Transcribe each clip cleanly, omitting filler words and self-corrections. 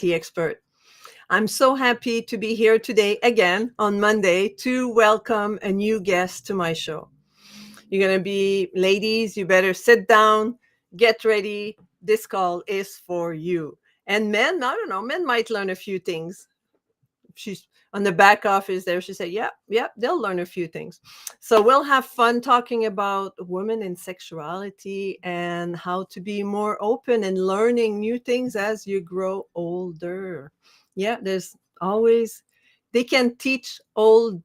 expert. I'm so happy to be here today again on Monday to welcome a new guest to my show. You're going to be, ladies, you better sit down, get ready. This call is for you. And men, I don't know, men might learn a few things. She's on the back office there. She said, yep, they'll learn a few things. So we'll have fun talking about women and sexuality and how to be more open and learning new things as you grow older. Yeah, there's always, they can teach old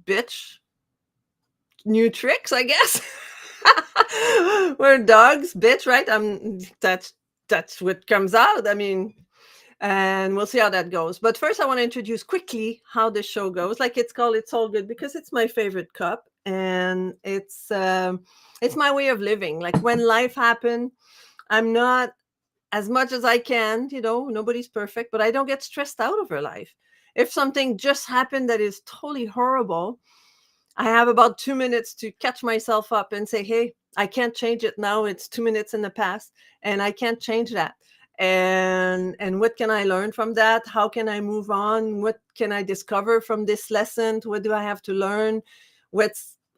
bitch new tricks, I guess. We're dogs, bitch, right? That's what comes out. I mean, and we'll see how that goes. But first, I want to introduce quickly how the show goes. Like it's called "It's All Good" because it's my favorite cup, and it's my way of living. Like when life happened, I'm not as much as I can. You know, nobody's perfect, but I don't get stressed out over life. If something just happened that is totally horrible, I have about 2 minutes to catch myself up and say, hey, I can't change it now. It's 2 minutes in the past and I can't change that. And what can I learn from that? How can I move on? What can I discover from this lesson? What do I have to learn?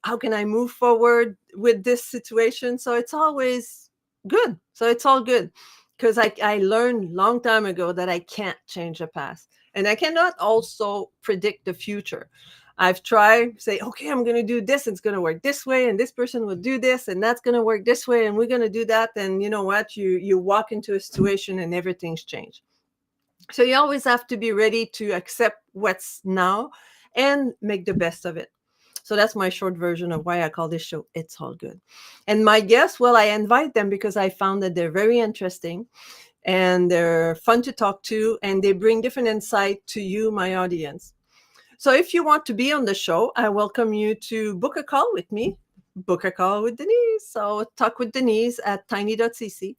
How can I move forward with this situation? So it's always good. So it's all good. Because I learned long time ago that I can't change the past. And I cannot also predict the future. I've tried say, okay, I'm going to do this. It's going to work this way. And this person will do this. And that's going to work this way. And we're going to do that. And you know what? You walk into a situation and everything's changed. So you always have to be ready to accept what's now and make the best of it. So that's my short version of why I call this show It's All Good. And my guests, well, I invite them because I found that they're very interesting and they're fun to talk to and they bring different insight to you, my audience. So if you want to be on the show, I welcome you to book a call with me, book a call with Denise. So talk with Denise at tiny.cc.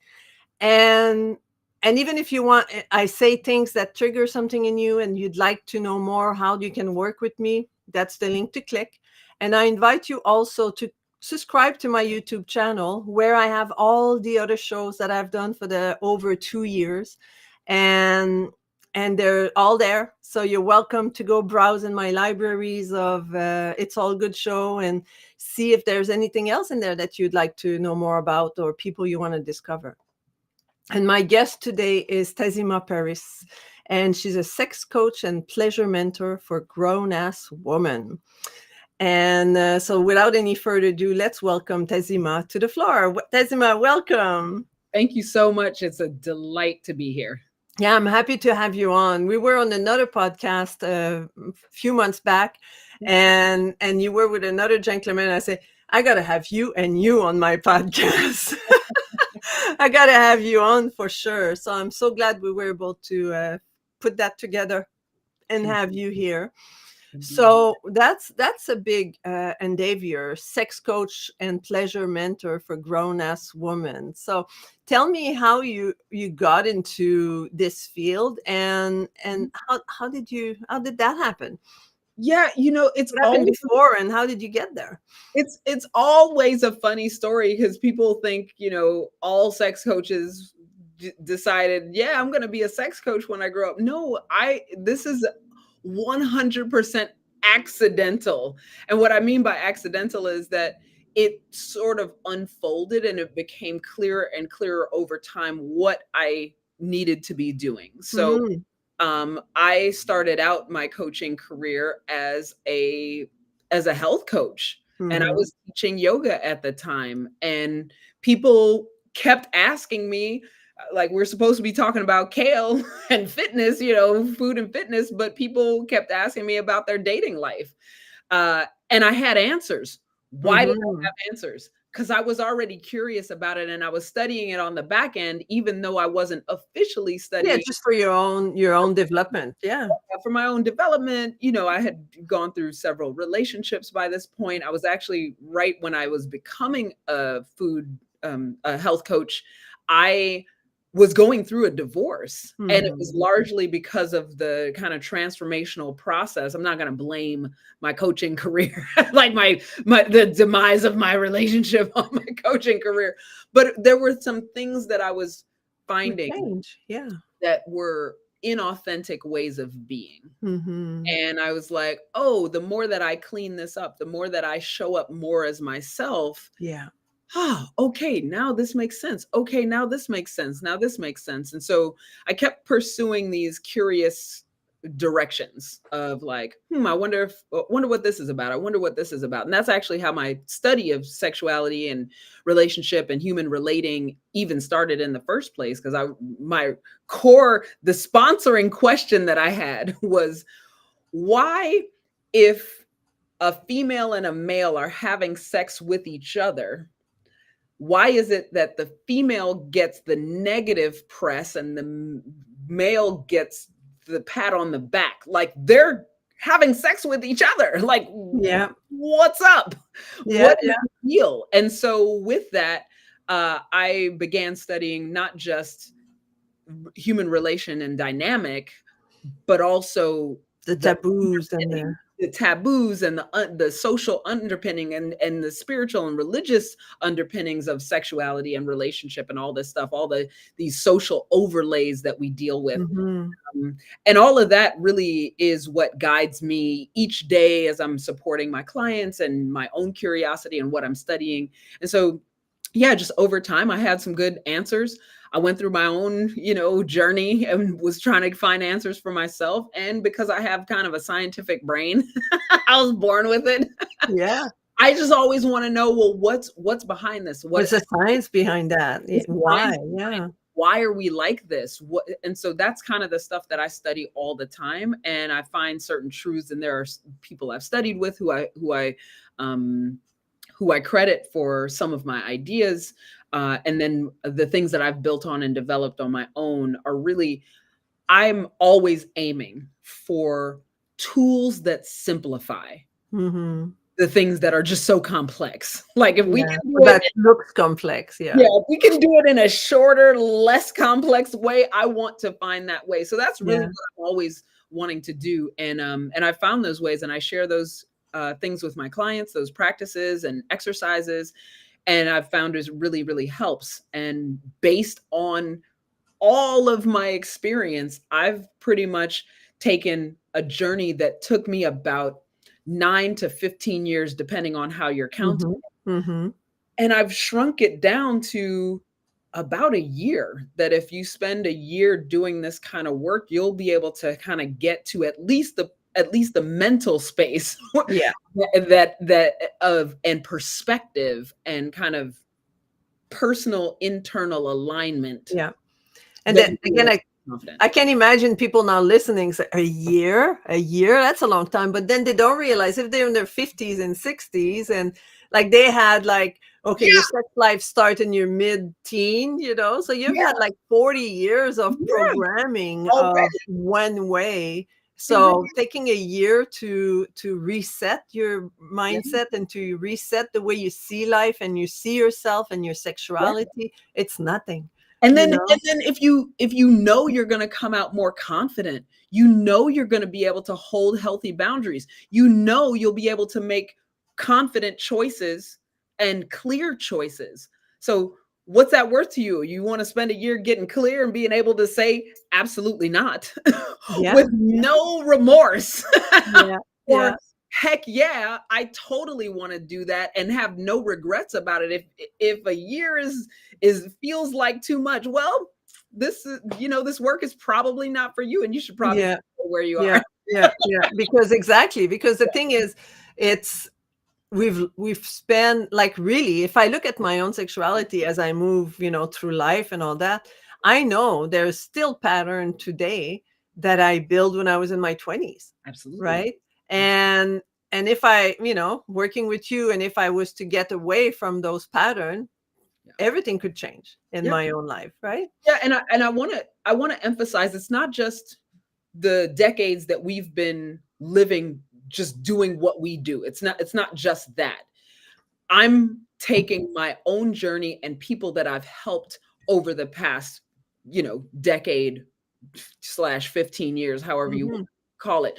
And even if you want, I say things that trigger something in you and you'd like to know more how you can work with me, that's the link to click. And I invite you also to subscribe to my YouTube channel where I have all the other shows that I've done for the over 2 years. And they're all there. So you're welcome to go browse in my libraries of It's All Good show and see if there's anything else in there that you'd like to know more about or people you want to discover. And my guest today is Tazima Parris, and she's a sex coach and pleasure mentor for grown-ass women. And so without any further ado, let's welcome Tazima to the floor. Tazima, welcome. Thank you so much. It's a delight to be here. Yeah, I'm happy to have you on. We were on another podcast a few months back, and you were with another gentleman. I said, I got to have you and you on my podcast. I got to have you on for sure. So I'm so glad we were able to put that together and have you here. So that's a big endeavor, sex coach and pleasure mentor for grown-ass women. So tell me how you got into this field and how did that happen? Yeah, it's What happened always before and how did you get there? it's always a funny story because people think, all sex coaches decided, yeah, I'm going to be a sex coach when I grow up. No, this is 100% accidental. And what I mean by accidental is that it sort of unfolded and it became clearer and clearer over time what I needed to be doing. So I started out my coaching career as a health coach, and I was teaching yoga at the time, and people kept asking me, like, we're supposed to be talking about kale and fitness, food and fitness, but people kept asking me about their dating life. And I had answers. Why did I have answers? Because I was already curious about it and I was studying it on the back end, even though I wasn't officially studying. Yeah, just for your own development. Yeah. For my own development. I had gone through several relationships by this point. I was actually right when I was becoming a health coach. I was going through a divorce, and it was largely because of the kind of transformational process. I'm not going to blame my coaching career, like the demise of my relationship on my coaching career, but there were some things that I was finding Yeah. that were inauthentic ways of being. Mhm. And I was like, oh, the more that I clean this up, the more that I show up more as myself. Yeah. Oh, okay, now this makes sense. Okay, now this makes sense. Now this makes sense. And so I kept pursuing these curious directions of like, wonder what this is about. I wonder what this is about. And that's actually how my study of sexuality and relationship and human relating even started in the first place. Because the sponsoring question that I had was, why, if a female and a male are having sex with each other, why is it that the female gets the negative press and the male gets the pat on the back? Like, they're having sex with each other. Like, Yeah. what's up? Yeah. What is the deal? And so with that, I began studying not just human relation and dynamic, but also The the taboos and the taboos and the social underpinning and the spiritual and religious underpinnings of sexuality and relationship and all this stuff, all these social overlays that we deal with. Mhm. And all of that really is what guides me each day as I'm supporting my clients and my own curiosity and what I'm studying. And so, yeah, just over time, I had some good answers. I went through my own, journey and was trying to find answers for myself. And because I have kind of a scientific brain, I was born with it. Yeah. I just always want to know, well, what's behind this? What's the science behind that? What's the Why? science behind Yeah. it? Why are we like this? And so that's kind of the stuff that I study all the time. And I find certain truths, and there are people I've studied with um, who I credit for some of my ideas. And then the things that I've built on and developed on my own are really, I'm always aiming for tools that simplify Mhm. the things that are just so complex. Like, if we Yeah. can do But it, that looks complex. Yeah. yeah, if we can do it in a shorter, less complex way, I want to find that way. So that's really Yeah. what I'm always wanting to do. And I found those ways, and I share those things with my clients, those practices and exercises, and I've found it really, really helps. And based on all of my experience, I've pretty much taken a journey that took me about 9 to 15 years, depending on how you're counting. Mhm. Mhm. And I've shrunk it down to about a year, that if you spend a year doing this kind of work, you'll be able to kind of get to at least the mental space Yeah. that of and perspective and kind of personal internal alignment Yeah. And that then you again, feel I confident. I can imagine people now listening say, a year, that's a long time. But then they don't realize if they're in their 50s and 60s and like they had like, okay, your Yeah, sex life start in your mid-teen, so you've yeah, had like 40 years of yeah, programming of already, one way. already. So taking a year to reset your Yeah, mindset and to reset the way you see life and you see yourself and your yeah. sexuality, it's nothing, And you then know? if you know you're gonna come out more confident, you know you're gonna be able to hold healthy boundaries. You know you'll be able to make confident choices and clear choices. So what's that worth to you? You want to spend a year getting clear and being able to say absolutely not Yeah. with no remorse. Yeah, Or yeah, heck yeah, I totally want to do that and have no regrets about it. If a year is feels like too much, well, this work is probably not for you, and you should probably yeah, go where you yeah, are. yeah, yeah, because exactly, because the thing is, it's we've spent like really, if I look at my own sexuality as I move, through life and all that, I know there's still pattern today that I built when I was in my 20s, Absolutely. right? And if I, working with you, and if I was to get away from those pattern, Yeah. everything could change in Yeah. my own life, right? Yeah. And I want to emphasize, it's not just the decades that we've been living just doing what we do. It's not just that. I'm taking my own journey and people that I've helped over the past, decade slash 15 years, however you Mhm, call it.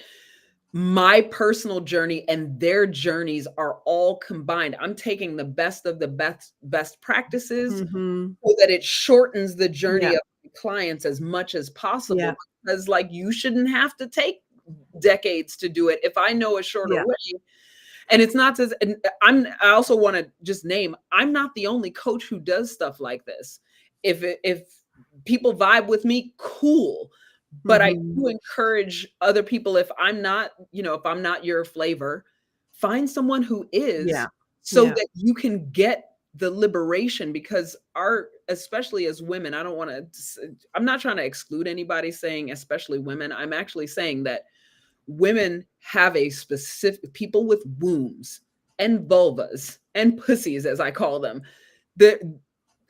My personal journey and their journeys are all combined. I'm taking the best of the best practices mhm. so that it shortens the journey Yeah, of clients as much as Yeah. possible, because like you shouldn't have to take decades to do it if I know a shorter Yeah. way. And it's not as, and I also want to just name, I'm not the only coach who does stuff like this. If people vibe with me, cool. But I Hmm. do encourage other people, if I'm not, if I'm not your flavor, find someone who is, Yeah. so Yeah. that you can get the liberation. Because especially as women, I don't want to, I'm not trying to exclude anybody saying especially women. I'm actually saying that women have a specific, people with wombs and vulvas and pussies, as I call them, that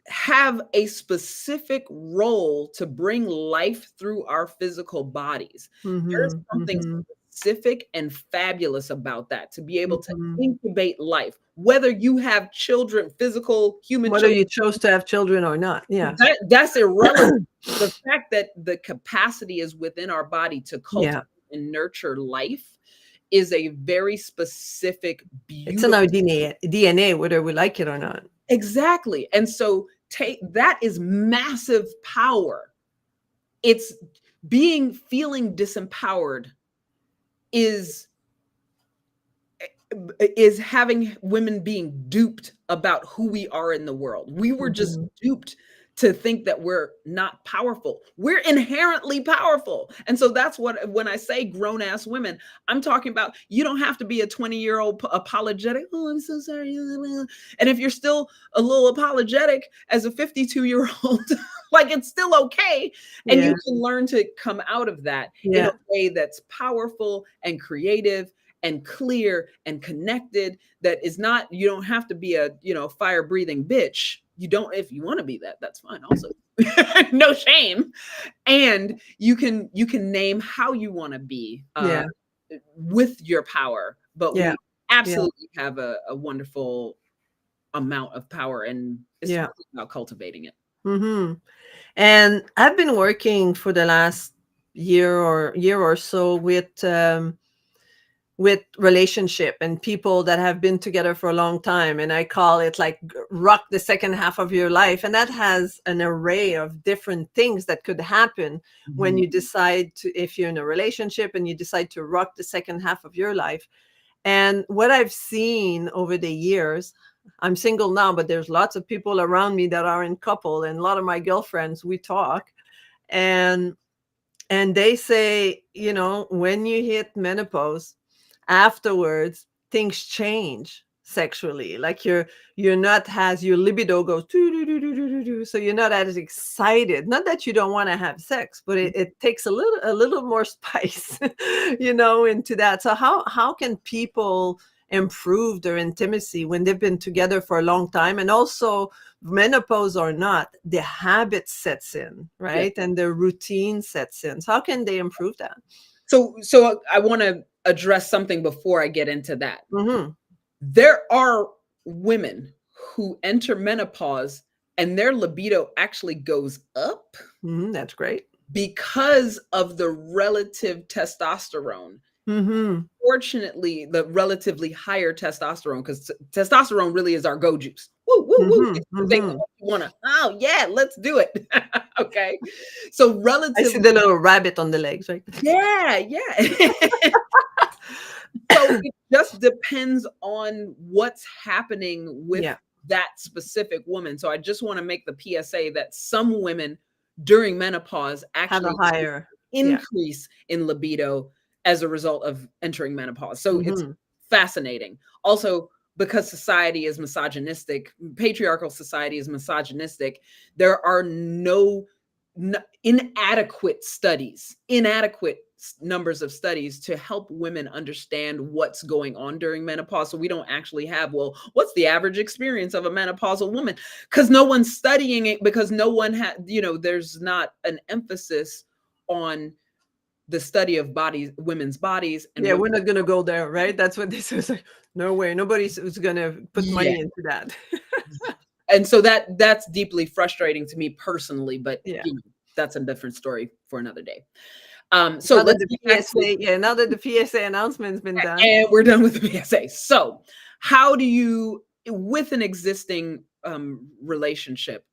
have a specific role to bring life through our physical bodies. There's Hmm. something Hmm. specific and fabulous about that, to be able to Hmm. incubate life, whether you have children, physical human Whether children. you chose to have children or not. Yeah. That's irrelevant. The fact that the capacity is within our body to cultivate Yeah. and nurture life is a very specific, It's in beautiful. our DNA, whether we like it or not. Exactly. And so take that is massive power. It's feeling disempowered is having women being duped about who we are in the world. We were just Hmm. duped to think that we're not powerful. We're inherently powerful. And so that's what, when I say grown ass women, I'm talking about, you don't have to be a 20-year-old apologetic. Oh, I'm so sorry. And if you're still a little apologetic as a 52-year-old, like it's still okay. And Yeah. you can learn to come out of that in a Yeah. way that's powerful and creative and clear and connected, that is not, you don't have to be a, fire breathing bitch. You don't, if you want to be that, that's fine also. No shame. And you can name how you want to be, Yeah. with your power. But Yeah. we Yeah. absolutely have a wonderful amount of power, and it's Yeah. really about cultivating it. Hmm. And I've been working for the last year or so with relationship and people that have been together for a long time, and I call it like rock the second half of your life, and that has an array of different things that could happen when Mhm. you decide to, if you're in a relationship and you decide to rock the second half of your life. And what I've seen over the years, I'm single now, but there's lots of people around me that are in couple, and a lot of my girlfriends, we talk, and they say, when you hit menopause, afterwards things change sexually. Like you're not, has your libido goes doo, doo, doo, doo, doo, doo, doo, so you're not as excited. Not that you don't want to have sex, but it takes a little more spice, into that. So how can people improve their intimacy when they've been together for a long time? And also, menopause or not, the habit sets in, Yeah. right? And the routine sets in. So how can they improve that? So I want to address something before I get into that. Hmm. There are women who enter menopause and their libido actually goes up Hmm. That's great. because of the relative testosterone. Hmm. Fortunately, the relatively higher testosterone, because testosterone really is our go juice. Woo, woo, woo. Hmm. It's the thing that Hmm. you want to, oh, yeah, let's do it. Okay. So, I see relatively, the little rabbit on the legs, right? yeah, yeah. So it just depends on what's happening with Yeah. that specific woman. So I just want to make the PSA that some women during menopause Have a actually higher. Yeah. increase in libido as a result of entering menopause. So it's Hmm. fascinating. Also, because society is misogynistic, patriarchal society is misogynistic, there are inadequate numbers of studies to help women understand what's going on during menopause. So we don't actually have, well, what's the average experience of a menopausal woman? Because no one's studying it, because no one had, there's not an emphasis on the study of bodies, women's bodies, and Yeah, what. we're not gonna go there, right? That's what this is. Like, no way. Nobody's who's gonna put Yeah. money into that. And so that's deeply frustrating to me personally, but Yeah. that's a different story for another day. So Now that let's the get back to, PSA, yeah, now that the PSA announcement's been done. and we're done with the PSA. So, how do you, with an existing relationship,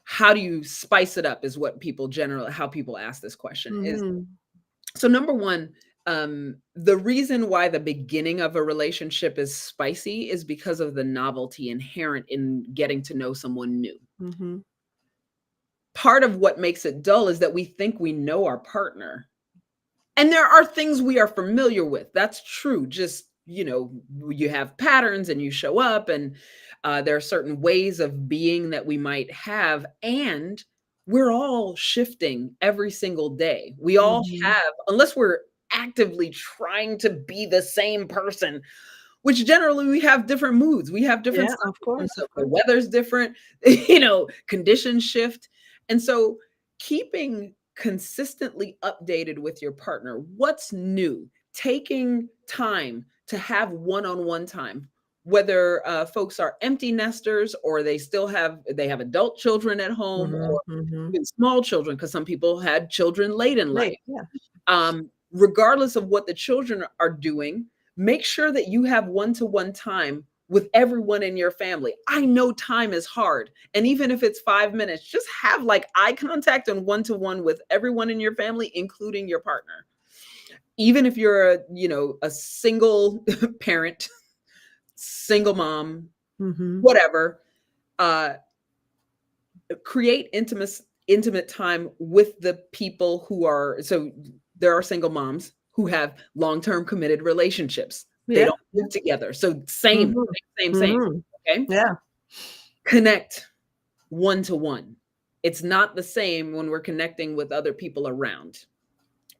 how do you spice it up is what people generally, how people ask this question is. Mhm. So number one, the reason why the beginning of a relationship is spicy is because of the novelty inherent in getting to know someone new. Mhm. Part of what makes it dull is that we think we know our partner. And there are things we are familiar with. That's true. Just, you have patterns and you show up, and there are certain ways of being that we might have. And we're all shifting every single day. We all Mhm. have, unless we're actively trying to be the same person, which generally we have different moods. We have different Yeah, stuff. of course, The of course. weather's different, conditions shift. And so keeping consistently updated with your partner, what's new, taking time to have one-on-one time, whether folks are empty nesters or they have adult children at home, Mhm. or Mhm. even small children, because some people had children late in life. Late, yeah. Regardless of what the children are doing, make sure that you have one-to-one time with everyone in your family. I know time is hard. And even if it's 5 minutes, just have like eye contact and one-to-one with everyone in your family, including your partner. Even if you're a single parent, single mom, Mhm. whatever, uh, create intimate time with the people who are, so there are single moms who have long-term committed relationships. They Yeah. don't live together. So same, Mhm. same. Mhm. Okay. Yeah. Connect one to one. It's not the same when we're connecting with other people around.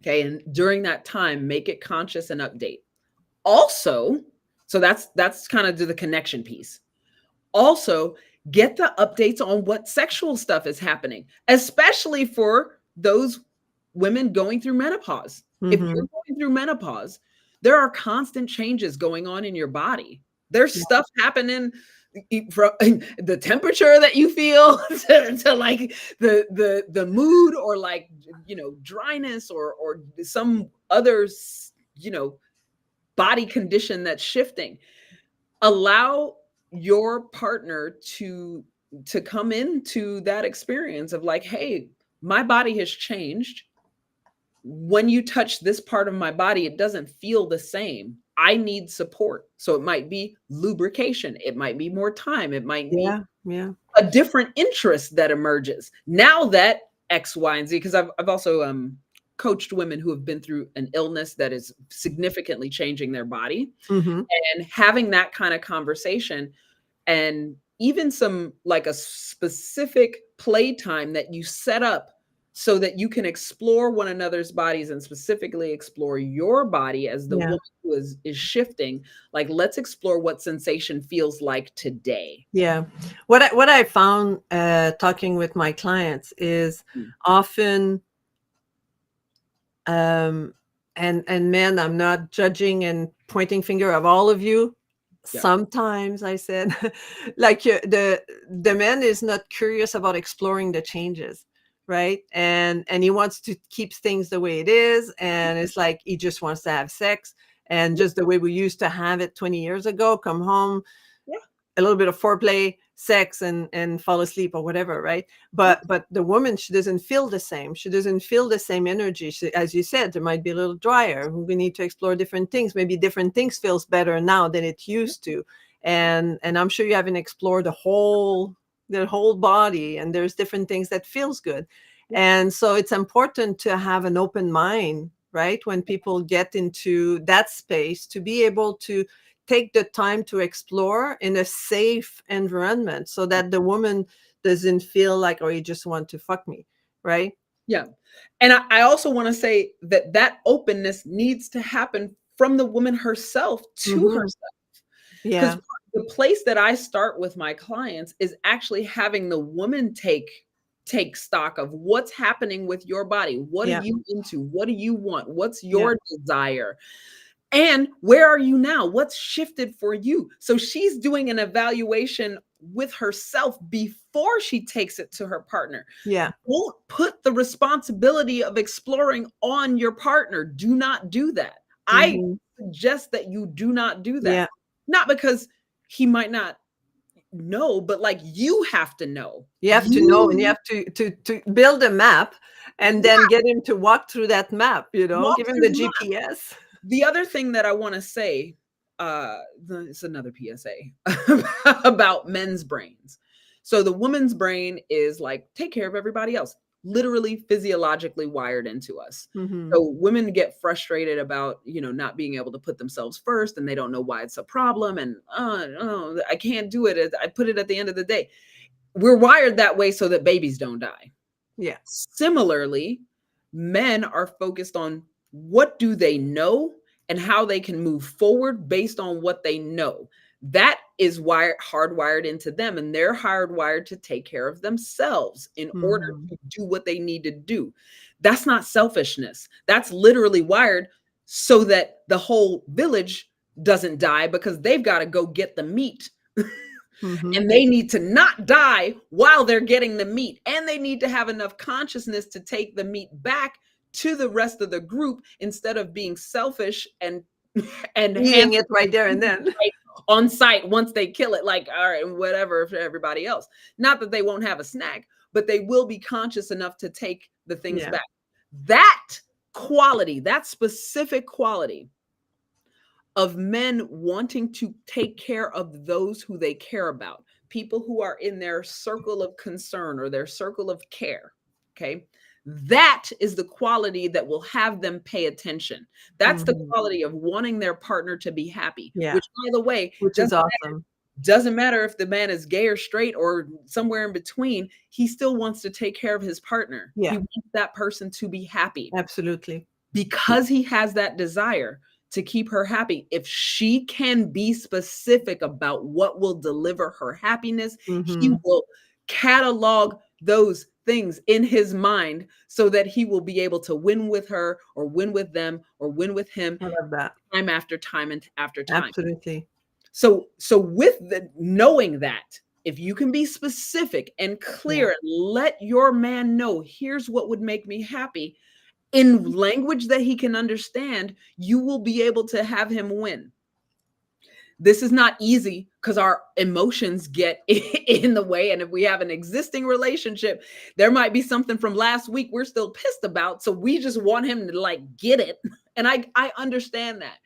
Okay. And during that time, make it conscious and update. Also, so that's kind of to the connection piece. Also, get the updates on what sexual stuff is happening, especially for those women going through menopause. If you're Mhm. going through menopause, there are constant changes going on in your body. There's Yeah. stuff happening from the temperature that you feel to like the mood, or like dryness, or some other body condition that's shifting. Allow your partner to come into that experience of like, hey, my body has changed. When you touch this part of my body, it doesn't feel the same. I need support. So it might be lubrication, it might be more time, it might be Yeah. Yeah. a different interest that emerges now that X, Y, and Z. Because I've also coached women who have been through an illness that is significantly changing their body, Mhm. and having that kind of conversation, and even some like a specific playtime that you set up so that you can explore one another's bodies, and specifically explore your body as the Yeah. woman who is shifting. Like, let's explore what sensation feels like today. Yeah. What I found talking with my clients is Mm, often um and man, I'm not judging and pointing finger of all of you. yeah. Sometimes I said like the man is not curious about exploring the changes, right? And he wants to keep things the way it is, and it's like he just wants to have sex and just the way we used to have it 20 years ago, come home, Yeah. a little bit of foreplay, sex, and fall asleep or whatever, right? Yeah. But the woman, she doesn't feel the same. She doesn't feel the same energy. As you said, there might be a little drier. We need to explore different things. Maybe different things feels better now than it used to. And I'm sure you haven't explored the whole body, and there's different things that feels good. Yeah. And so it's important to have an open mind, right? When people get into that space, to be able to take the time to explore in a safe environment so that the woman doesn't feel like, oh, you just want to fuck me, right? Yeah. And I also want to say that that openness needs to happen from the woman herself to Hmm. herself. Because Yeah. the place that I start with my clients is actually having the woman take stock of what's happening with your body. What are Yeah. you into? What do you want? What's Yeah. your desire? And where are you now? What's shifted for you? So she's doing an evaluation with herself before she takes it to her partner. Yeah. Don't put the responsibility of exploring on your partner. Do not do that. I Hmm. suggest that you do not do that. Yeah. Not because he might not know, but like you have to know. You have to know, and you You have to build a map and then get him to walk through that map, walk give him through the the map. GPS. The other thing that I want to say, it's another PSA about men's brains. So the woman's brain is like, take care of everybody else, literally physiologically wired into us. Hmm. So women get frustrated about, not being able to put themselves first, and they don't know why it's a problem. And oh, I can't do it. I put it at the end of the day. We're wired that way so that babies don't die. Yeah. Similarly, men are focused on what do they know and how they can move forward based on what they know. That is hardwired into them, and they're hardwired to take care of themselves in order Hmm. to do what they need to do. That's not selfishness. That's literally wired so that the whole village doesn't die because they've got to go get the meat. Hmm. And they need to not die while they're getting the meat, and they need to have enough consciousness to take the meat back to the rest of the group instead of being selfish and hand Eating it right there and then. on site once they kill it, like, all right, whatever for everybody else. Not that they won't have a snack, but they will be conscious enough to take the things Yeah. back. That quality, that specific quality of men wanting to take care of those who they care about, people who are in their circle of concern or their circle of care. Okay. That is the quality that will have them pay attention. That's the Hmm. quality of wanting their partner to be happy, Yeah. which, by the way, Which is awesome. doesn't matter if the man is gay or straight or somewhere in between. He still wants to take care of his partner. He Yeah. wants that person to be happy Absolutely. because he has that desire to keep her happy. If she can be specific about what will deliver her happiness, he Hmm. will catalog those things in his mind so that he will be able to win with her or win with them or win with him I love that. time after time and after time. Absolutely. So with the knowing that, if you can be specific and Yeah. clear and let your man know, here's what would make me happy, in language that he can understand, you will be able to have him win. This is not easy because our emotions get in the way. And if we have an existing relationship, there might be something from last week we're still pissed about. So we just want him to like get it. And I understand that.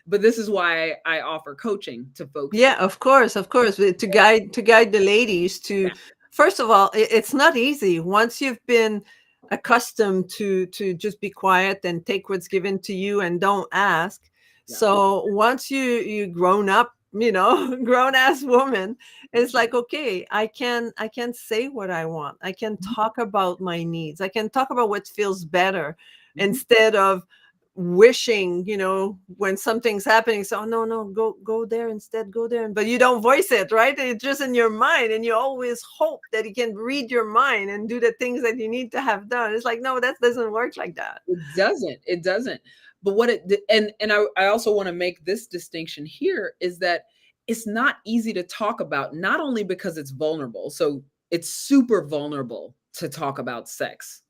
But this is why I offer coaching to folks. Yeah, of course, to guide the ladies to, Yeah. first of all, it's not easy once you've been accustomed to just be quiet and take what's given to you and don't ask. Yeah. So once you grown up, grown ass woman, it's like, okay, I can say what I want. I can Mhm. talk about my needs. I can talk about what feels better Mhm. instead of wishing, when something's happening, so, oh, no, no, go there instead, go there, but you don't voice it, right? It's just in your mind, and you always hope that he can read your mind and do the things that you need to have done. It's like, no, that doesn't work like that. It doesn't. It doesn't. But what and I also want to make this distinction here is that it's not easy to talk about, not only because it's vulnerable. So it's super vulnerable to talk about sex.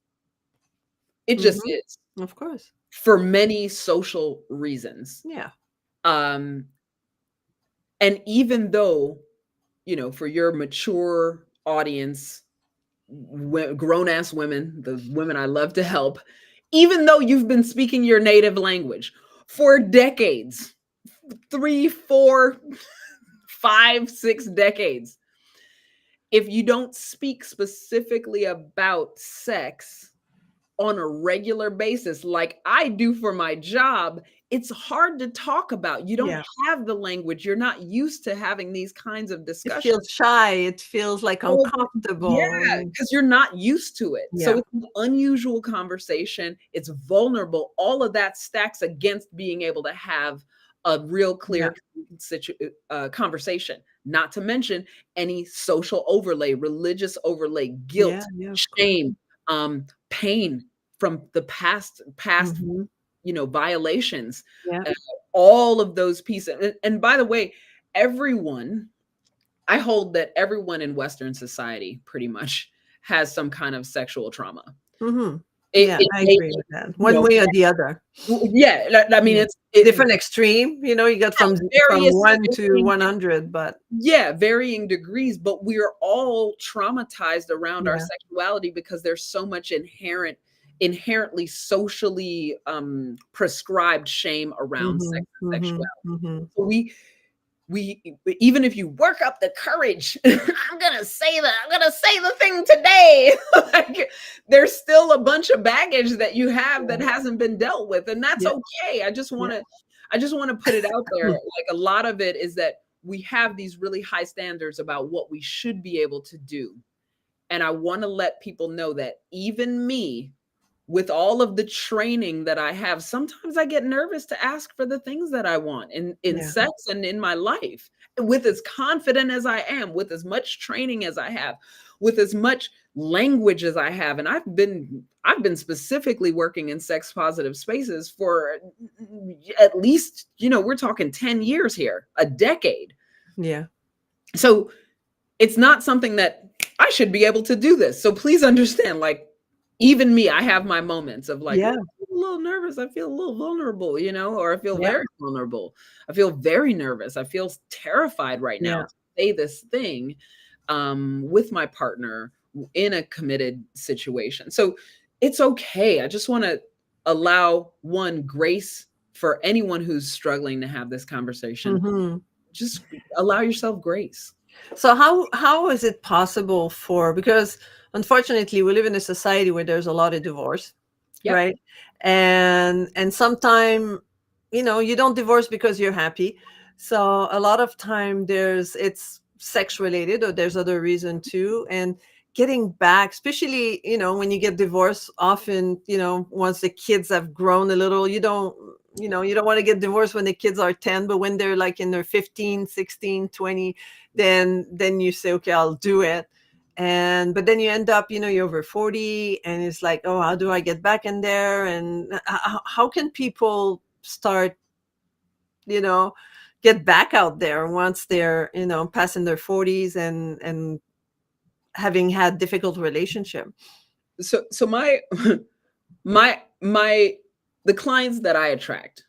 It just Hmm. is Of course. for many social reasons. Yeah. Um, and even though, for your mature audience, grown ass women, the women I love to help, even though you've been speaking your native language for decades, 3, 4, 5, 6 decades, if you don't speak specifically about sex on a regular basis, like I do for my job, it's hard to talk about. You don't Yeah. have the language. You're not used to having these kinds of It discussions. feels shy, it feels like Well, uncomfortable. yeah, because you're not used to it. So Yeah. it's an unusual conversation. It's vulnerable. All of that stacks against being able to have a real Yeah. clear conversation. Not to mention any social overlay, religious overlay, Yeah. guilt, Yeah, of course. shame, pain from the past, Hmm. violations. Yeah. uh, all of those pieces. And by the way, everyone I hold that everyone in Western society pretty much has some kind of sexual trauma. Hmm. It, Yeah, it I may agree be, with that. you One know, way or the other. yeah. I mean, Yeah. it's it Different extreme, you got from various 1 to varying 100, but yeah, varying degrees, but we're all traumatized around our yeah. sexuality because there's so much inherently socially prescribed shame around sex Mhm, and mhm, sexuality. mhm. So we even if you work up the courage, I'm gonna say the thing today. Like, there's still a bunch of baggage that you have Yeah, that hasn't been dealt with, and that's yeah, okay. yeah. I just want to put it out there. Like, a lot of it is that we have these really high standards about what we should be able to do. And I want to let people know that even me, with all of the training that I have, sometimes I get nervous to ask for the things that I want in Yeah. sex and in my life. With as confident as I am, with as much training as I have, with as much language as I have, and I've been specifically working in sex positive spaces for at least, we're talking 10 years here, a decade. Yeah. So it's not something that I should be able to do this. So please understand, like, even me, I have my moments of like, Yeah. "Oh, I'm a little nervous. I feel a little vulnerable, or I feel Yeah. very vulnerable. I feel very nervous. I feel terrified right now Yeah. to say this thing with my partner in a committed situation." So it's okay. I just want to allow one grace for anyone who's struggling to have this conversation. Mhm. Just allow yourself grace. So how is it possible for, because unfortunately we live in a society where there's a lot of divorce, Yep. right? And sometime, you don't divorce because you're happy. So a lot of time it's sex related, or there's other reason too. And getting back, especially, when you get divorced, often, once the kids have grown a little, you don't want to get divorced when the kids are 10, but when they're like in their 15, 16, 20, then you say, okay, I'll do it. But then you end up, you're over 40, and it's like, oh, how do I get back in there? And how can people start, you know get back out there once they're, passing their 40s and having had difficult relationship? So my the clients that I attract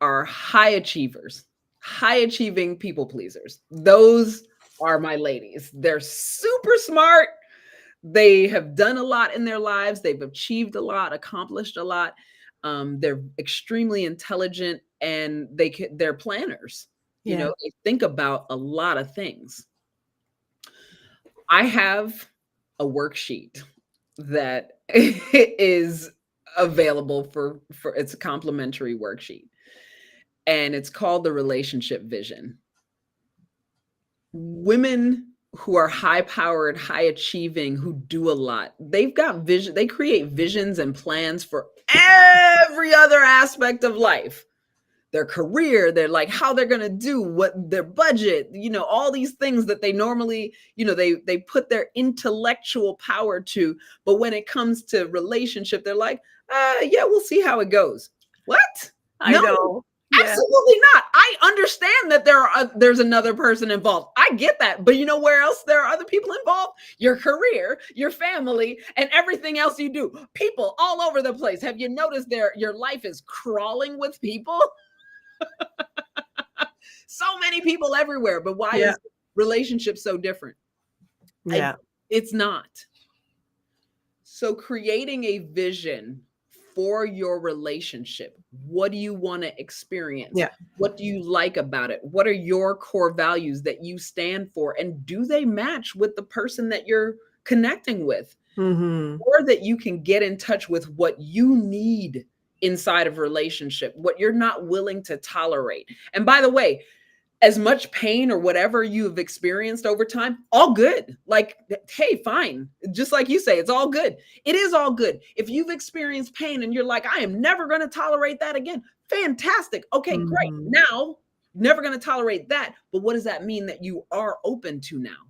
are high achievers, high achieving people pleasers. Those are my ladies. They're super smart. They have done a lot in their lives. They've achieved a lot, accomplished a lot. They're extremely intelligent, and they're planners. Yeah. They think about a lot of things. I have a worksheet that is available for it's a complimentary worksheet, and it's called the relationship vision. Women who are high powered, high achieving, who do a lot, they've got vision. They create visions and plans for every other aspect of life. Their career, they're like how they're going to do, what their budget, all these things that they normally, they put their intellectual power to. But when it comes to relationship, they're like, yeah, we'll see how it goes. What? I No, know. Yeah. absolutely not. I understand that there's another person involved. I get that. But you know where else there are other people involved? Your career, your family, and everything else you do. People all over the place. Have you noticed your life is crawling with people? So many people everywhere. But why Yeah. is relationship so different? I, Yeah. it's not. So creating a vision for your relationship. What do you want to experience? Yeah. What do you like about it? What are your core values that you stand for? And do they match with the person that you're connecting with? Hmm. Or that you can get in touch with what you need inside of a relationship, what you're not willing to tolerate. And by the way, as much pain or whatever you've experienced over time, all good. Like, hey, fine. Just like you say, it's all good. It is all good. If you've experienced pain and you're like, I am never going to tolerate that again, fantastic. Okay, great. Hmm. Now, never going to tolerate that. But what does that mean that you are open to now?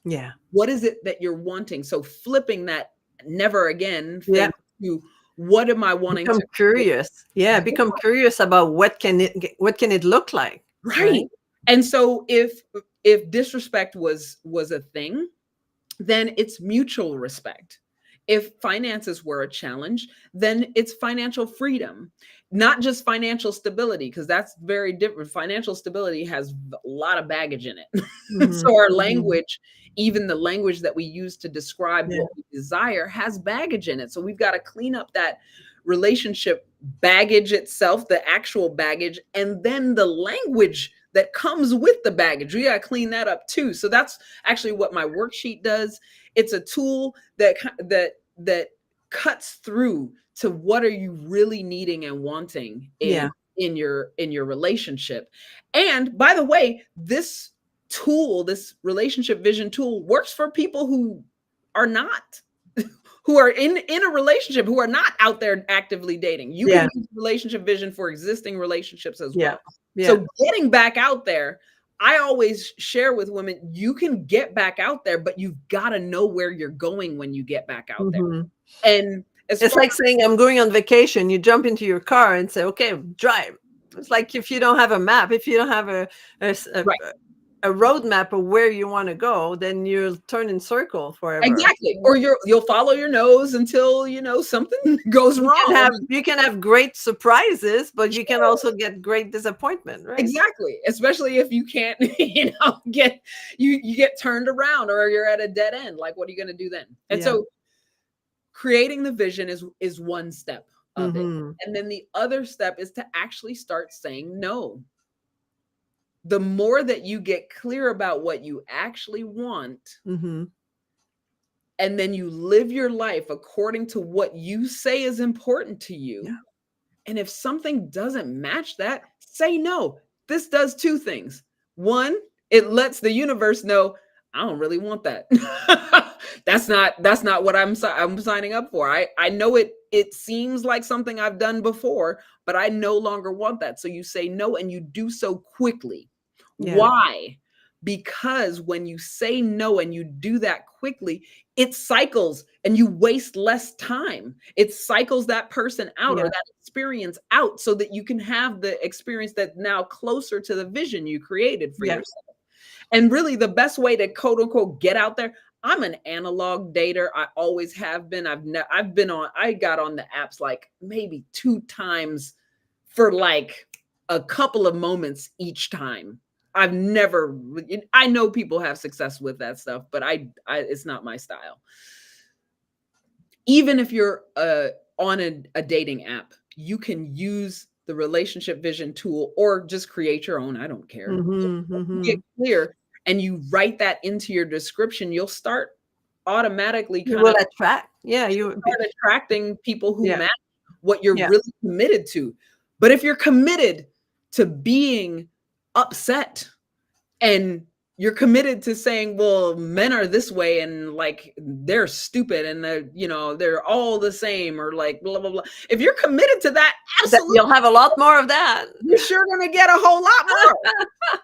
Yeah. What is it that you're wanting? So flipping that never again Yeah. thing to what am I wanting Become to create? curious. Yeah, become curious about what can it look like, right? Right. And so if disrespect was a thing, then it's mutual respect. If finances were a challenge, then it's financial freedom, not just financial stability, because that's very different. Financial stability has a lot of baggage in it. Mhm. So our Mhm. language, even the language that we use to describe Yeah. what we desire, has baggage in it. So we've got to clean up that relationship baggage itself, the actual baggage, and then the language that comes with the baggage. We got to clean that up too. So that's actually what my worksheet does. It's a tool that cuts through to what are you really needing and wanting Yeah. in your relationship. And by the way, this tool, this relationship vision tool, works for people who are not who are in a relationship, who are not out there actively dating. You can Yeah. use relationship vision for existing relationships as Yeah. well. Yeah. So getting back out there, I always share with women, you can get back out there, but you've got to know where you're going when you get back out there. Mhm. And as It's far like saying, "I'm going on vacation." You jump into your car and say, "Okay, drive." It's like if you don't have a map, if you don't have a s right, a roadmap of where you wanna go, then you'll turn in circle forever. exactly. Or you'll follow your nose until something goes wrong. You can have great surprises, but you can also get great disappointment, right? Exactly, especially if you can't, get you get turned around or you're at a dead end. Like, what are you going to do then? And Yeah. so, creating the vision is one step of it, Mhm. and then the other step is to actually start saying no. The more that you get clear about what you actually want, Mhm. and then you live your life according to what you say is important to you. Yeah. And if something doesn't match that, say no. This does two things. One, it lets the universe know I don't really want that. That's not what I'm signing up for. I know it seems like something I've done before, but I no longer want that. So you say no and you do so quickly. Yeah. Why? Because when you say no and you do that quickly, it cycles and you waste less time. It cycles that person out or Yeah. that experience out so that you can have the experience that's now closer to the vision you created for Yeah. yourself. And really, the best way to quote unquote get out there. I'm an analog dater. I always have been. I've been on. I got on the apps like maybe 2 times for like a couple of moments each time. I've never. I know people have success with that stuff, but I it's not my style. Even if you're on a dating app, you can use the relationship vision tool or just create your own. I don't care. Mhm. You get Mhm. clear and you write that into your description, you'll start automatically You kind will of attract. Yeah, you would be. start attracting people who Yeah. match what you're Yeah. really committed to. But if you're committed to being upset and you're committed to saying, well, men are this way and like they're stupid and they're all the same or like blah blah blah. If you're committed to that, That absolutely you'll have a lot more of that. you're sure gonna get a whole lot more.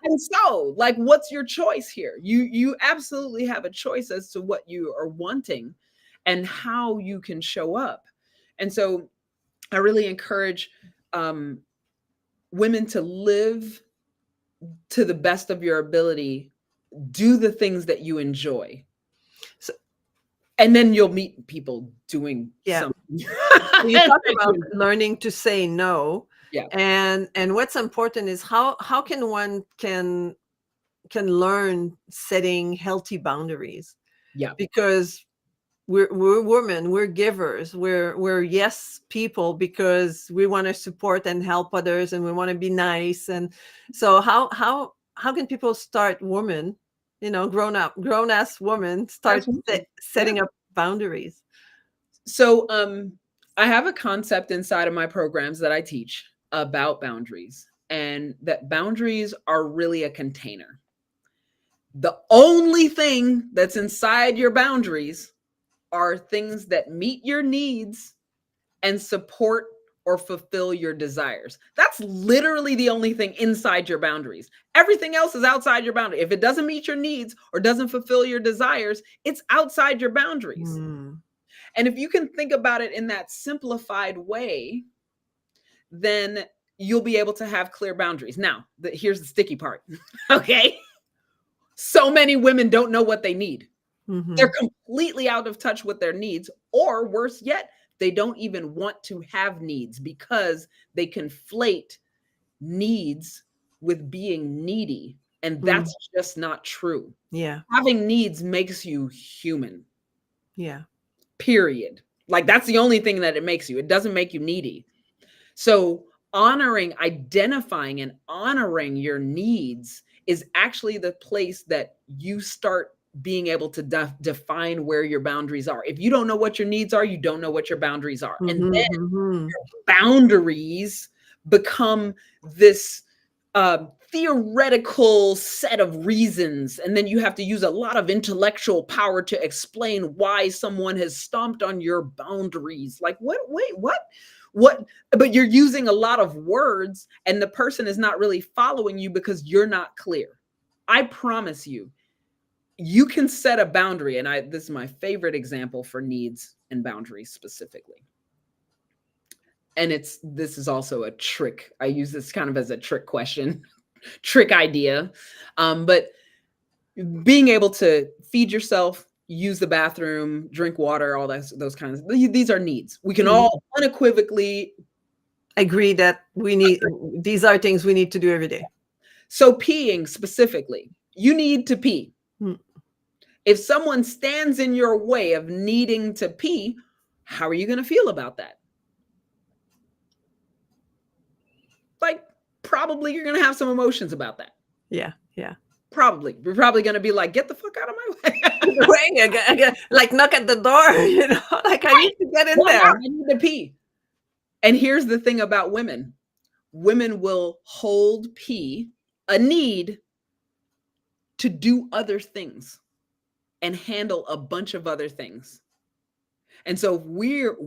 And so, like, what's your choice here? You absolutely have a choice as to what you are wanting and how you can show up. And so I really encourage um, women to live to the best of your ability, do the things that you enjoy. So, And then you'll meet people doing yeah. something. So you talk about learning to say no, Yeah, and what's important is how can one can learn setting healthy boundaries, yeah, because we're women, we're givers, we're yes people because we want to support and help others and we want to be nice. And so how can people start, women, grown ass women, start absolutely. Yeah. setting up boundaries? So, I have a concept inside of my programs that I teach about boundaries, and that boundaries are really a container. The only thing that's inside your boundaries are things that meet your needs and support or fulfill your desires. That's literally the only thing inside your boundaries. Everything else is outside your boundary. If it doesn't meet your needs or doesn't fulfill your desires, it's outside your boundaries. Hmm. And if you can think about it in that simplified way, then you'll be able to have clear boundaries. Now, here's the sticky part. Okay. So many women don't know what they need. They're Mhm. completely out of touch with their needs, or worse yet, they don't even want to have needs because they conflate needs with being needy. And Mm. that's just not true. Yeah. Having needs makes you human, Yeah. period. Like that's the only thing that it makes you. It doesn't make you needy. So, honoring, identifying, and honoring your needs is actually the place that you start being able to define where your boundaries are. If you don't know what your needs are, you don't know what your boundaries are. And Mhm, mhm. boundaries become this theoretical set of reasons, and then you have to use a lot of intellectual power to explain why someone has stomped on your boundaries. Like, what? Wait, what? But you're using a lot of words, and the person is not really following you because you're not clear. I promise you, you can set a boundary, and this is my favorite example for needs and boundaries specifically. And this is also a trick. I use this kind of as a trick question, trick idea. But being able to feed yourself, use the bathroom, drink water, all those kinds of these are needs. We can Mhm. all unequivocally Agree that we need these are things we need to do every day. so peeing specifically, you need to pee. Mm. If someone stands in your way of needing to pee, how are you going to feel about that? Like, probably you're going to have some emotions about that. Yeah, yeah. Probably. We're probably going to be like, get the fuck out of my way. Wait, like knock at the door, like I Right. need to get in Why not? there. I need to pee. And here's the thing about women. Women will hold pee, a need, to do other things and handle a bunch of other things. And so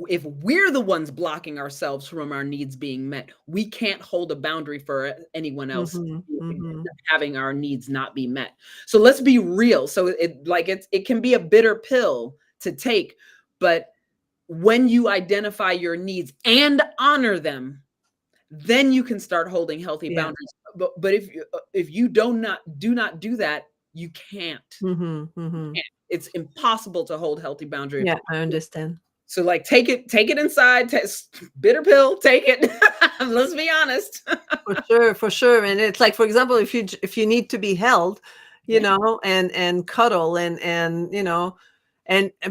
if we're the ones blocking ourselves from our needs being met, we can't hold a boundary for anyone else Mhm, mhm. having our needs not be met. So let's be real. So it can be a bitter pill to take, but when you identify your needs and honor them, then you can start holding healthy Yeah. boundaries. But if you do not do that, you can't. Mhm, mhm. It's impossible to hold healthy boundaries. Yeah, I understand. So like take it inside, bitter pill, take it. Let's be honest. For sure, for sure. And it's like, for example, if you need to be held, Yeah, and cuddle and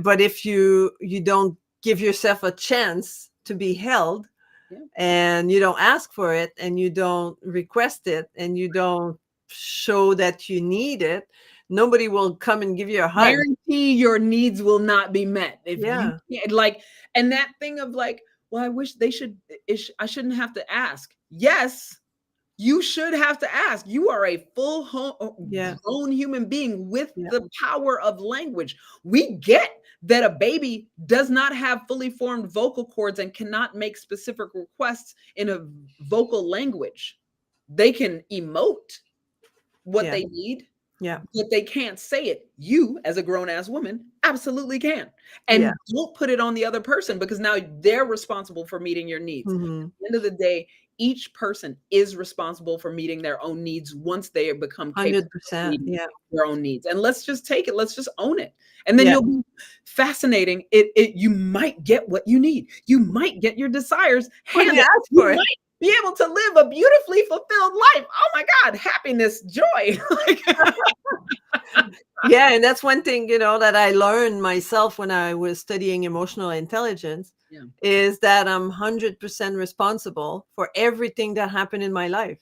but if you don't give yourself a chance to be held, yeah. and you don't ask for it, and you don't request it, and you don't show that you need it, nobody will come and give you a hug. Guarantee your needs will not be met if you Yeah, can't, like, and that thing of like, well, I wish they should, I shouldn't have to ask. Yes, you should have to ask. You are a yeah, grown human being with yeah, the power of language. We get that a baby does not have fully formed vocal cords and cannot make specific requests in a vocal language. They can emote what yeah, they need, yeah, but they can't say it. You, as a grown ass woman, absolutely can. yeah. And don't put it on the other person because now they're responsible for meeting your needs. At Mhm. the end of the day, each person is responsible for meeting their own needs once they become capable of 100%. meeting Yeah, their own needs. And let's just take it, let's just own it. And then yeah. you'll be fascinating. You might get what you need. You might get your desires When you handled. ask You for it. might be able to live a beautifully fulfilled life. Oh my God, happiness, joy. Like, Yeah, and that's one thing, that I learned myself when I was studying emotional intelligence, yeah. is that I'm 100% responsible for everything that happened in my life.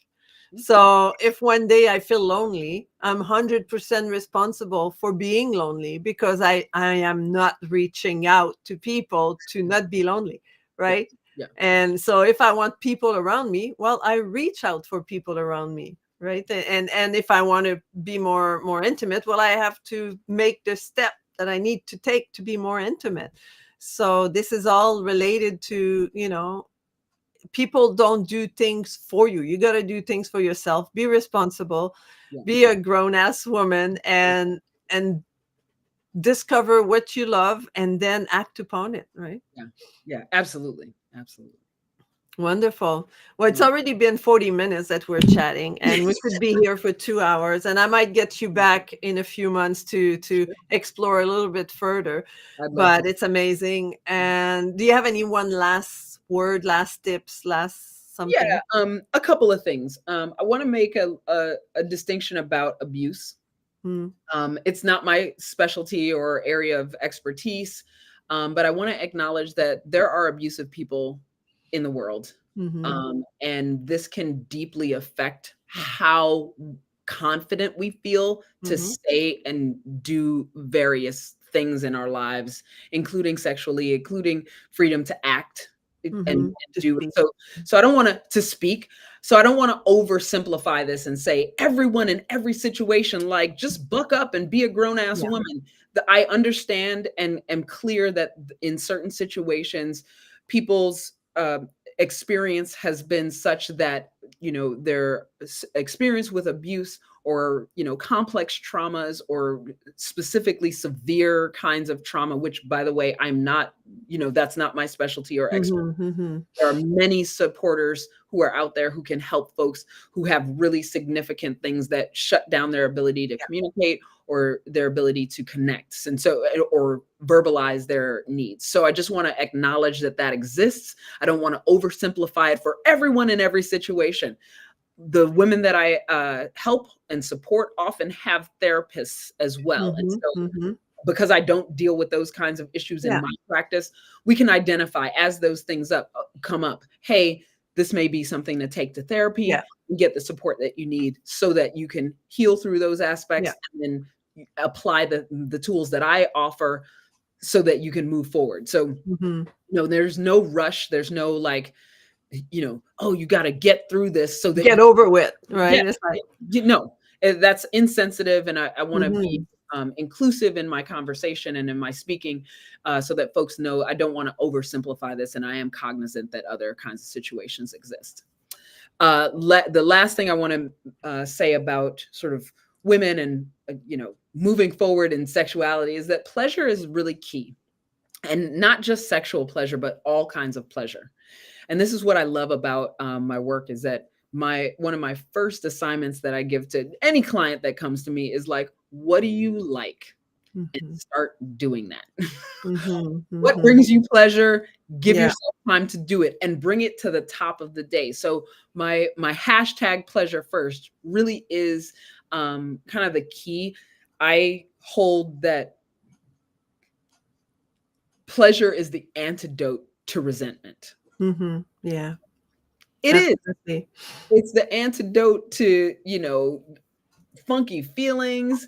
So if one day I feel lonely, I'm 100% responsible for being lonely because I am not reaching out to people to not be lonely, Yeah. right? Yeah. And so if I want people around me, well, I reach out for people around me, right? And if I want to be more intimate, well, I have to make the step that I need to take to be more intimate. So this is all related to, people don't do things for you. You got to do things for yourself. Be responsible. Yeah. Be a grown ass woman, and discover what you love, and then act upon it. Right. Yeah. Yeah. Absolutely. Absolutely. Wonderful. Well, it's Mm. already been 40 minutes that we're chatting, and we could be here for 2 hours, and I might get you back in a few months to Sure. explore a little bit further. I'd love to. But it's amazing. And do you have any one last word, last tips, last Yeah, something? a couple of things. I want to make a distinction about abuse. Mm, It's not my specialty or area of expertise, but I want to acknowledge that there are abusive people in the world. mm-hmm, And this can deeply affect how confident we feel to mm-hmm. say and do various things in our lives, including sexually, including freedom to act and Mhm. To do. speak. So I don't want to speak. So I don't want to oversimplify this and say everyone in every situation, like just buck up and be a grown ass Yeah. woman. I understand and am clear that in certain situations, people's experience has been such that their experience with abuse or complex traumas or specifically severe kinds of trauma, which by the way I'm not, that's not my specialty or expertise. Mhm, mhm. There are many supporters who are out there who can help folks who have really significant things that shut down their ability to Yeah. communicate or their ability to connect, and so or verbalize their needs. So I just want to acknowledge that that exists. I don't want to oversimplify it for everyone in every situation. The women that I help and support often have therapists as well, and Mhm, so mhm. because I don't deal with those kinds of issues in Yeah, my practice, we can identify as those things come up. Hey, this may be something to take to therapy yeah, and get the support that you need so that you can heal through those yeah. aspects and then apply the tools that I offer so that you can move forward. So Mhm. there's no rush. There's no like, oh, you got to get through this so that you Get over with, yeah, right? It's like no, that's insensitive, and I want to be mhm. inclusive in my conversation and in my speaking, so that folks know I don't want to oversimplify this, and I am cognizant that other kinds of situations exist. The last thing I want to say about sort of women and moving forward in sexuality is that pleasure is really key, and not just sexual pleasure, but all kinds of pleasure. And this is what I love about my work is that one of my first assignments that I give to any client that comes to me is like, what do you like? And Mhm. start doing that. Mhm, What mhm. brings you pleasure? Give Yeah. yourself time to do it and bring it to the top of the day. So my hashtag pleasure first really is kind of the key. I hold that pleasure is the antidote to resentment. Mhm. Yeah. It is. Absolutely. It's the antidote to, funky feelings.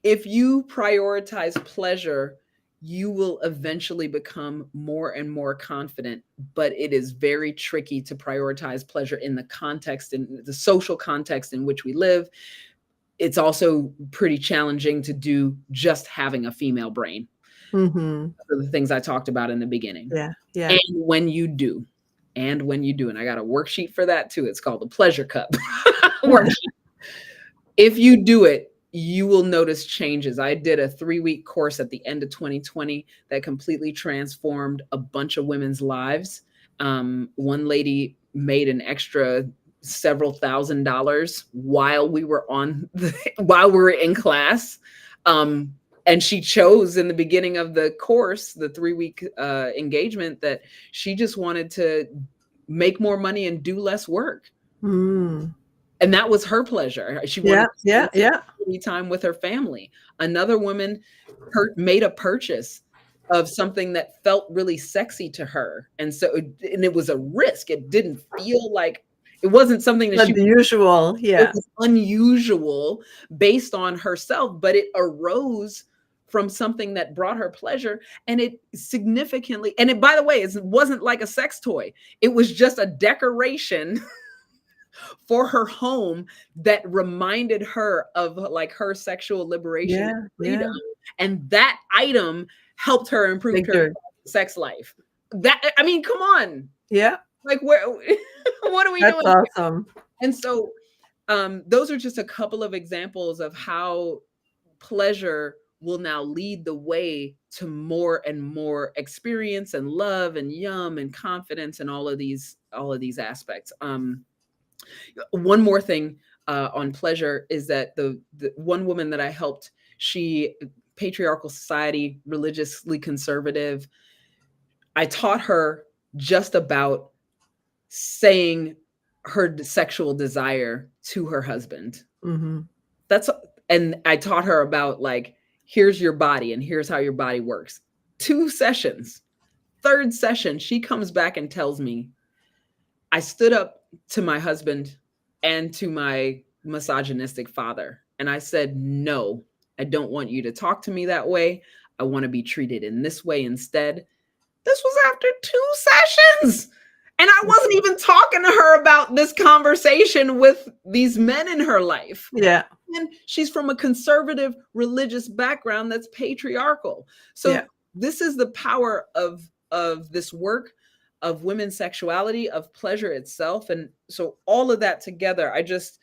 If you prioritize pleasure, you will eventually become more and more confident, but it is very tricky to prioritize pleasure in the context, in the social context in which we live. It's also pretty challenging to do just having a female brain, Mhm. for the things I talked about in the beginning. Yeah, And yeah. when you do, and I got a worksheet for that too. It's called the Pleasure Cup worksheet. If you do it, you will notice changes. I did a 3-week course at the end of 2020 that completely transformed a bunch of women's lives. One lady made an extra several $1,000s while we were while we were in class. And she chose in the beginning of the course, the 3-week engagement, that she just wanted to make more money and do less work. Mm. And that was her pleasure. She wanted Yeah, to yeah, spend yeah. time with her family. Another woman made a purchase of something that felt really sexy to her. And so and it was a risk. It didn't feel like it wasn't something that Not she the usual. it Yeah. was unusual based on herself, but it arose from something that brought her pleasure, and it significantly, and it, by the way, it wasn't like a sex toy. It was just a decoration for her home that reminded her of like her sexual liberation Yeah, and freedom. yeah. And that item helped her improve Big her dirt. sex life. That, I mean, come on. Yeah, Like where what are we that's doing here? awesome. And so those are just a couple of examples of how pleasure will now lead the way to more and more experience and love and yum and confidence and all of these aspects. One more thing on pleasure is that the one woman that I helped, she patriarchal society, religiously conservative. I taught her just about saying her sexual desire to her husband. Mhm. That's and I taught her about like, here's your body and here's how your body works. 2 sessions. Third session, she comes back and tells me, I stood up to my husband and to my misogynistic father. And I said, no, I don't want you to talk to me that way. I want to be treated in this way instead. This was after 2 sessions. And I wasn't even talking to her about this conversation with these men in her life. Yeah. And she's from a conservative religious background that's patriarchal. So Yeah. this is the power of this work, of women's sexuality, of pleasure itself. And so all of that together, I just,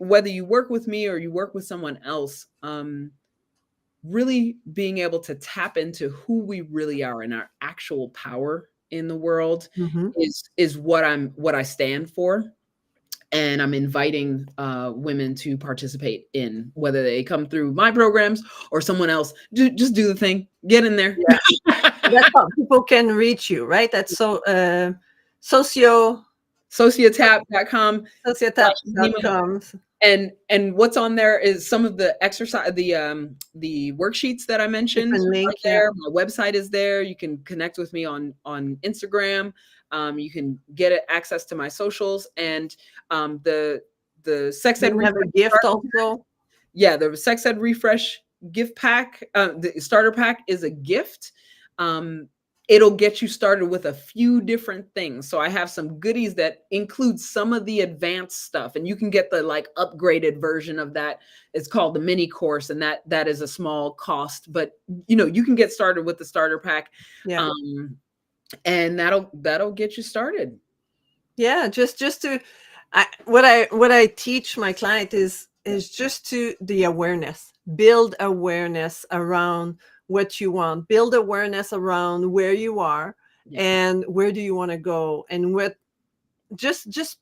whether you work with me or you work with someone else, really being able to tap into who we really are and our actual power in the world Mhm. is what I stand for. And I'm inviting women to participate in, whether they come through my programs or someone else. Just do the thing, get in there. Yeah. That's how people can reach you, right? That's socio Sociotap.com. sociotap.com. And what's on there is some of the exercise, the worksheets that I mentioned Different are link, yeah. there. My website is there. You can connect with me on Instagram. You can get access to my socials, and the sex ed You have a refresh gift also. yeah, the sex ed refresh gift pack, the starter pack is a gift. It'll get you started with a few different things. So I have some goodies that include some of the advanced stuff, and you can get the like upgraded version of that. It's called the mini course, and that is a small cost, but you can get started with the starter pack. Yeah. And that'll get you started. Yeah, just to what I teach my client is just to the awareness. Build awareness around what you want. Build awareness around where you are Yeah, and where do you want to go, and what just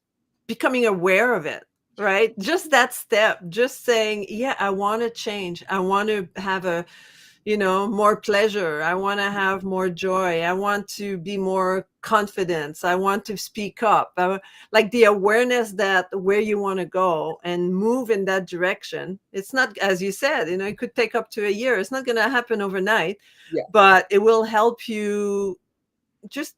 becoming aware of it, right? Just that step, just saying, yeah, I want to change. I want to have more pleasure. I want to have more joy. I want to be more confident. I want to speak up. Like the awareness that where you want to go and move in that direction. It's not, as you said, it could take up to a year. It's not going to happen overnight, yeah, but it will help you just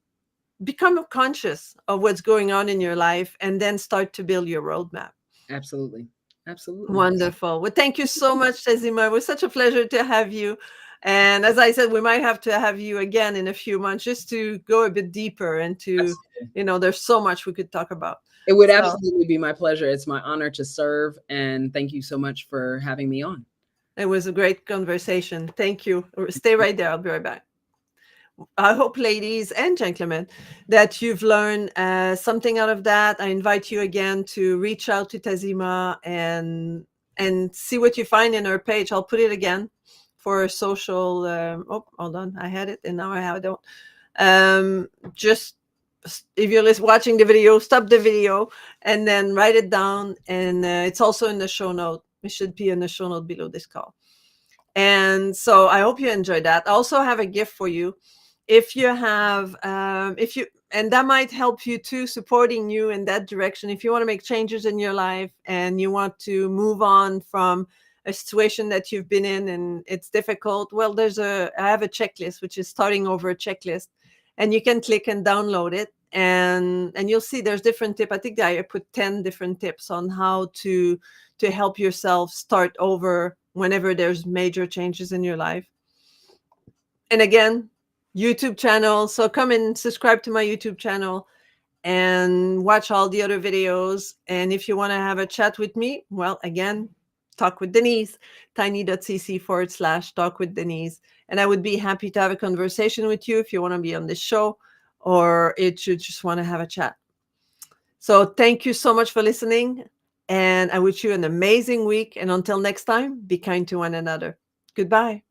become conscious of what's going on in your life and then start to build your roadmap. absolutely, absolutely. Wonderful. Well, thank you so much, Tazima. It was such a pleasure to have you. And as I said, we might have to have you again in a few months just to go a bit deeper and to, Absolutely. there's so much we could talk about. It would So absolutely be my pleasure. It's my honor to serve, and thank you so much for having me on. it was a great conversation. Thank you. Stay right there. I'll be right back. I hope, ladies and gentlemen, that you've learned something out of that. I invite you again to reach out to Tazima and see what you find in her page. I'll put it again for social. Hold on, I had it and now I don't. Just if you're watching the video, stop the video and then write it down. And it's also in the show note. It should be in the show note below this call. And so I hope you enjoyed that. I also have a gift for you. If you have, and that might help you too, supporting you in that direction. If you want to make changes in your life and you want to move on from a situation that you've been in and it's difficult, well, I have a checklist, which is starting over a checklist, and you can click and download it. And you'll see there's different tips. I think I put 10 different tips on how to help yourself start over whenever there's major changes in your life. And again, YouTube channel. So come and subscribe to my YouTube channel and watch all the other videos. And if you want to have a chat with me, well, again, Talk with Denise, tiny.cc/talk with Denise. And I would be happy to have a conversation with you if you want to be on this show or if you just want to have a chat. So thank you so much for listening. And I wish you an amazing week. And until next time, be kind to one another. Goodbye.